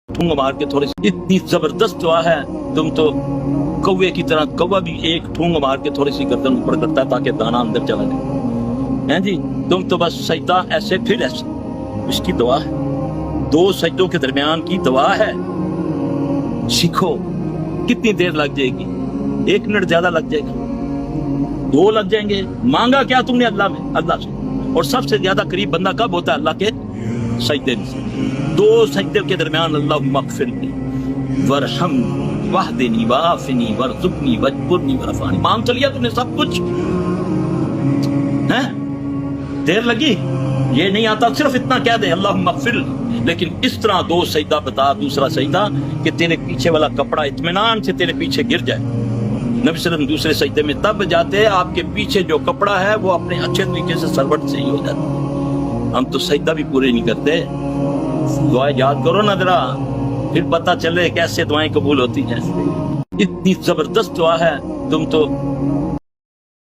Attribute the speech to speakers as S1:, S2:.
S1: ठूंग मार के थोड़ी सी, इतनी जबरदस्त दुआ है, तुम तो कौवे की तरह, कौवा भी एक ठूंग मार के थोड़ी सी गर्दन ऊपर करता है ताकि दाना अंदर चला जाए, हैं जी। तुम तो बस सजदा ऐसे फिर ऐसे, इसकी दुआ है, दो सजदों के दरमियान की दुआ है। सीखो, कितनी देर लग जाएगी? 1 मिनट ज्यादा लग जाएगा, 2 लग जाएंगे। मांगा क्या तुमने अल्लाह में? अल्लाह से। और सबसे ज्यादा करीब बंदा कब होता है अल्लाह के? सजदे में। 2 सजदे के दरमियान अल्लाहुम्मा अग़फ़िरनी वरहमनी वहदिनी वआफ़िनी वरज़ुक़नी वजबुरनी वरफ़अनी, मांग चलिए तुमने सब कुछ है। देर लगी? ये नहीं आता, सिर्फ इतना कह दे अल्लाहुम्मा अग़फ़िरनी। लेकिन इस तरह 2 सजदा बता, दूसरा सजदा कि तेरे पीछे वाला कपड़ा इत्मीनान से तेरे पीछे गिर जाए। नबी सल्लल्लाहु अलैहि वसल्लम दूसरे सजदे में तब जाते हैं आपके पीछे जो कपड़ा है वो अपने अच्छे तरीके से सरवट से ही हो जाता है। हम तो सजदा भी पूरे नहीं करते। दुआएं याद करो ना जरा, फिर पता चले कैसे दुआएं कबूल होती हैं। इतनी जबरदस्त दुआ है, तुम तो